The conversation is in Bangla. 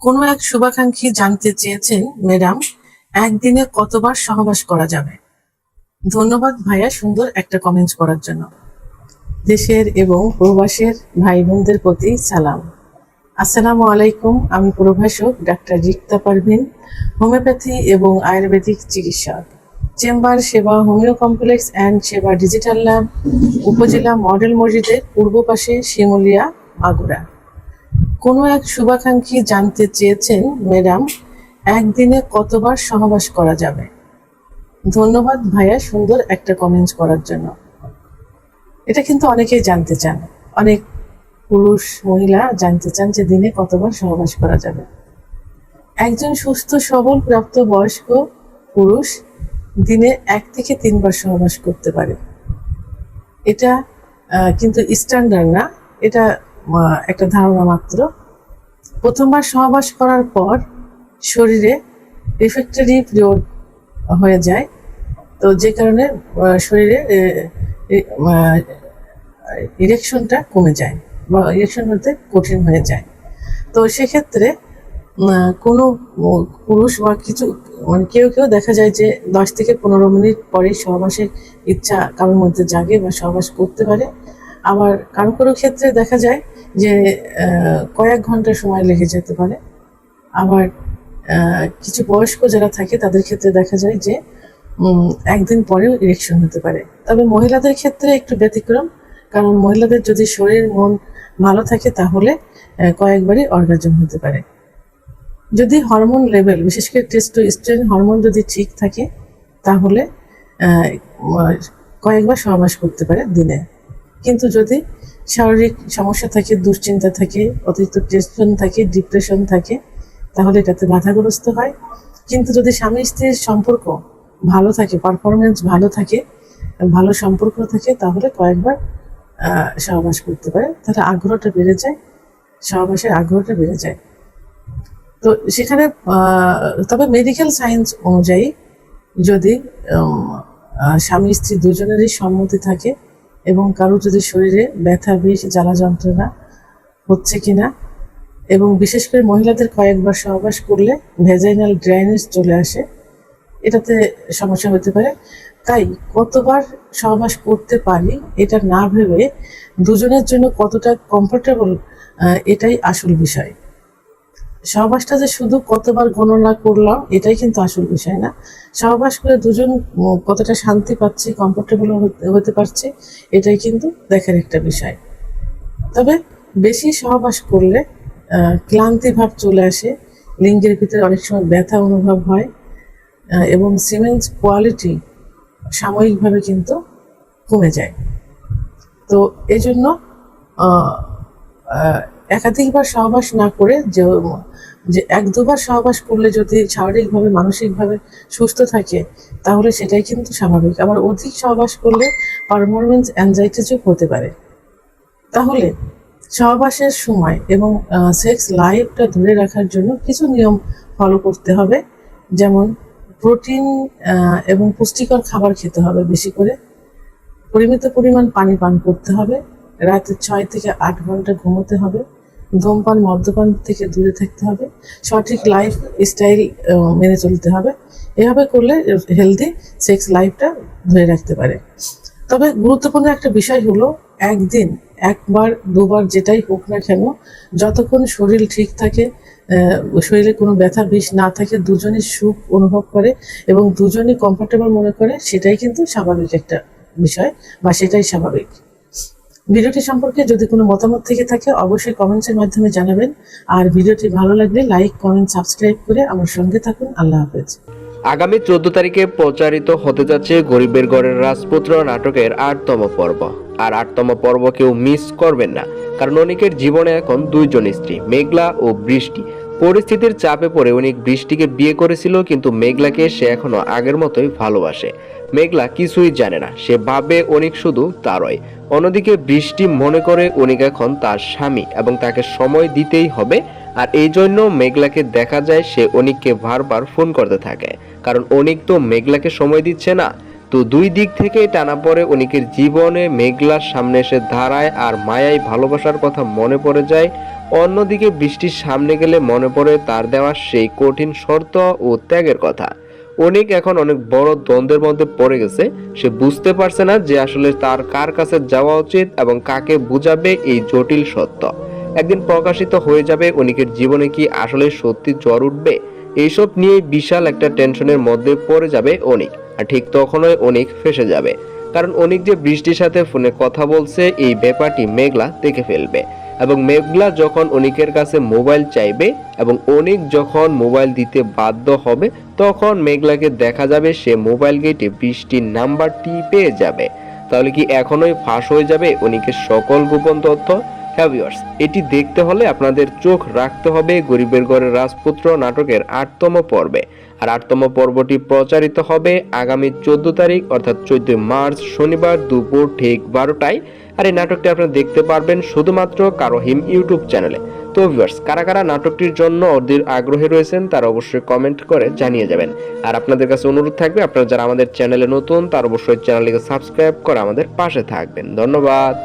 কোনো এক শুভাকাঙ্ক্ষী জানতে চেয়েছেন, ম্যাডাম, একদিনে কতবার সহবাস করা যাবে? ধন্যবাদ ভাইয়া সুন্দর একটা কমেন্ট করার জন্য। দেশের এবং প্রবাসের ভাই বোনদের প্রতি সালাম। আসসালামু আলাইকুম। আমি প্রভাষক ডাক্তার রিক্তা পারভিন, হোমিওপ্যাথি এবং আয়ুর্বেদিক চিকিৎসক, চেম্বার সেবা হোমিও কমপ্লেক্স অ্যান্ড সেবা ডিজিটাল ল্যাব, উপজেলা মডেল মসজিদের পূর্ব পাশে, শিমুলিয়া, মাগুরা। কোনো এক শুভাকাঙ্ক্ষী জানতে চেয়েছেন, ম্যাডাম, একদিনে কতবার সহবাস করা যাবে? ধন্যবাদ ভাইয়া সুন্দর একটা কমেন্ট করার জন্য। এটা কিন্তু অনেকেই জানতে চান, অনেক পুরুষ মহিলা জানতে চান যে দিনে কতবার সহবাস করা যাবে। একজন সুস্থ সবল প্রাপ্ত বয়স্ক পুরুষ দিনে 1 থেকে 3 বার সহবাস করতে পারে। এটা কিন্তু স্ট্যান্ডার্ড না, এটা একটা ধারণা মাত্র। প্রথমবার সহবাস করার পর শরীরে রিফ্র্যাক্টরি পিরিয়ড হয়ে যায়, তো যে কারণে শরীরে ইরেকশনটা কমে যায় বা ইরেকশন হতে কঠিন হয়ে যায়। তো সেক্ষেত্রে কোনো পুরুষ বা কিছু কেউ কেউ দেখা যায় যে 10 থেকে 15 মিনিট পরেই সহবাসের ইচ্ছা কারোর মধ্যে জাগে বা সহবাস করতে পারে। আবার কারো কারো ক্ষেত্রে দেখা যায় যে কয়েক ঘন্টা সময় লেগে যেতে পারে। আবার কিছু বয়স্ক যারা থাকে তাদের ক্ষেত্রে দেখা যায় যে একদিন পরেও ইরেকশন হতে পারে। তবে মহিলাদের ক্ষেত্রে একটু ব্যতিক্রম, কারণ মহিলাদের যদি শরীর মন ভালো থাকে তাহলে কয়েকবারই অর্গাজম হতে পারে। যদি হরমোন লেভেল, বিশেষ করে টেস্টোস্টেরন হরমোন যদি ঠিক থাকে তাহলে কয়েকবার সহবাস করতে পারে দিনে। কিন্তু যদি শারীরিক সমস্যা থাকে, দুশ্চিন্তা থাকে, অতিরিক্ত টেনশন থাকে, ডিপ্রেশন থাকে, তাহলে এটাতে বাধাগ্রস্ত হয়। কিন্তু যদি স্বামী স্ত্রীর সম্পর্ক ভালো থাকে, পারফরমেন্স ভালো থাকে, ভালো সম্পর্ক থাকে, তাহলে কয়েকবার সহবাস করতে পারে। তাহলে আগ্রহটা বেড়ে যায়, সহবাসের আগ্রহটা বেড়ে যায়। তো সেখানে তবে মেডিকেল সায়েন্স অনুযায়ী যদি স্বামী স্ত্রী দুজনেরই সম্মতি থাকে এবং কারো যদি শরীরে ব্যথা, বিষ, জ্বালা যন্ত্রণা হচ্ছে কিনা, এবং বিশেষ করে মহিলাদের কয়েকবার সহবাস করলে ভ্যাজাইনাল ড্রাইনেজ চলে আসে, এটাতে সমস্যা হতে পারে। তাই কতবার সহবাস করতে পারি এটা না ভেবে দুজনের জন্য কতটা কমফোর্টেবল, এটাই আসল বিষয়। সহবাসটা যে শুধু কতবার গণনা করলাম এটাই কিন্তু আসল বিষয় না। সহবাস করে দুজন কতটা শান্তি পাচ্ছে, কমফোর্টেবল হতে পারছে, এটাই কিন্তু দেখার একটা বিষয়। তবে বেশি সহবাস করলে ক্লান্তি ভাব চলে আসে, লিঙ্গের ভিতরে অনেক সময় ব্যথা অনুভব হয় এবং সিমেন্স কোয়ালিটি সাময়িকভাবে কিন্তু কমে যায়। তো এই জন্য একাধিকবার সহবাস না করে যে 1-2 বার সহবাস করলে যদি শারীরিকভাবে মানসিকভাবে সুস্থ থাকে তাহলে সেটাই কিন্তু স্বাভাবিক। আবার অধিক সহবাস করলে পারফরমেন্স অ্যাংজাইটিও হতে পারে। তাহলে সহবাসের সময় এবং সেক্স লাইফটা ধরে রাখার জন্য কিছু নিয়ম ফলো করতে হবে। যেমন প্রোটিন এবং পুষ্টিকর খাবার খেতে হবে বেশি করে, পরিমিত পরিমাণ পানি পান করতে হবে, রাতে 6 থেকে 8 ঘন্টা ঘুমোতে হবে, ধূমপান মদ্যপান থেকে দূরে থাকতে হবে, সঠিক লাইফ স্টাইল মেনে চলতে হবে। এভাবে করলে হেলদি সেক্স লাইফটা ধরে রাখতে পারে। তবে গুরুত্বপূর্ণ একটা বিষয় হলো, একদিন 1-2 বার যেটাই হোক না কেন, যতক্ষণ শরীর ঠিক থাকে, শরীরে কোনো ব্যথা বিষ না থাকে, দুজনই সুখ অনুভব করে এবং দুজনই কমফোর্টেবল মনে করে, সেটাই কিন্তু স্বাভাবিক একটা বিষয় বা সেটাই স্বাভাবিক। ভিডিওটি সম্পর্কে যদি কোনো মতামত থেকে থাকে অবশ্যই কমেন্টসের মাধ্যমে জানাবেন। আর ভিডিওটি ভালো লাগলে লাইক, কমেন্ট, সাবস্ক্রাইব করে আমার সঙ্গে থাকুন। আল্লাহ হাফেজ। আগামী 14 তারিখে প্রচারিত হতে যাচ্ছে গরিবের ঘরের রাজপুত্র নাটকের 8তম পর্ব। আর 8তম পর্ব কেউ মিস করবেন না, কারণ অনেকের জীবনে এখন 2 জন স্ত্রী, মেঘলা ও বৃষ্টি। পরিস্থিতির চাপে পড়ে অনেক বৃষ্টিকে বিয়ে করেছিল, কিন্তু মেঘলাকে সে এখনো আগের মতোই ভালোবাসে। মেঘলা কিছুই জানে না, সে ভাবে অনেক শুধু তারই। অন্যদিকে বৃষ্টি মনে করে অনেক এখন তার স্বামী এবং তাকে সময় দিতেই হবে। আর এই জন্য মেঘলাকে দেখা যায় সে অনিককে বারবার ফোন করতে থাকে, কারণ অনিক তো মেঘলাকে সময় দিচ্ছে না। তো 2 দিক থেকে টানা পড়ে অনিকের জীবনে মেঘলার সামনে এসে দাঁড়ায় আর মায়ায় ভালোবাসার কথা মনে পড়ে যায় অন্যদিকে বৃষ্টির সামনে গেলে মনে পড়ে তার দেওয়া সেই কঠিন শর্ত ও ত্যাগের কথা। অনিক এখন অনেক বড় দ্বন্দ্বের মধ্যে পড়ে গেছে। সে বুঝতে পারছে না যে আসলে তার কার কাছে যাওয়া উচিত এবং কাকে বুঝাবে এই জটিল সত্য। একদিন প্রকাশিত হয়ে যাবে অনিকের জীবনে কি আসলে সত্যি জ্বর উঠবে, এইসব নিয়ে বিশাল একটা টেনশনের মধ্যে পড়ে যাবে অনিক। আর ঠিক তখনই অনিক ফেঁসে যাবে, কারণ অনিক যে বৃষ্টির সাথে ফোনে কথা বলছে এই ব্যাপারটি মেঘলা দেখে ফেলবে। এবং মেঘলা যখন অনিকের কাছে মোবাইল চাইবে এবং অনিক যখন মোবাইল দিতে বাধ্য হবে, তখন মেঘলাকে দেখা যাবে সে মোবাইল গেটে বৃষ্টির নাম্বারটি পেয়ে যাবে। তাহলে কি এখনোই ফাঁস হয়ে যাবে অনিকের সকল গোপন তথ্য? হ্যাঁ ভিউয়ার্স, এটি দেখতে হলে আপনাদের চোখ রাখতে হবে গরিবের ঘরের রাজপুত্র নাটকের 8তম পর্বে। আর 8তম পর্বটি প্রচারিত হবে আগামী 14 তারিখ অর্থাৎ 14 মার্চ শনিবার দুপুর ঠিক 12টায়। আর এই নাটকটি আপনারা দেখতে পারবেন শুধুমাত্র কারোহিম ইউটিউব চ্যানেলে। তো ভিউয়ার্স, কারা কারা নাটকটির জন্য অধীর আগ্রহী রয়েছেন তারা অবশ্যই কমেন্ট করে জানিয়ে যাবেন। আর আপনাদের কাছে অনুরোধ থাকবে, আপনারা যারা আমাদের চ্যানেলে নতুন তারা অবশ্যই চ্যানেলটিকে সাবস্ক্রাইব করে আমাদের পাশে থাকবেন। ধন্যবাদ।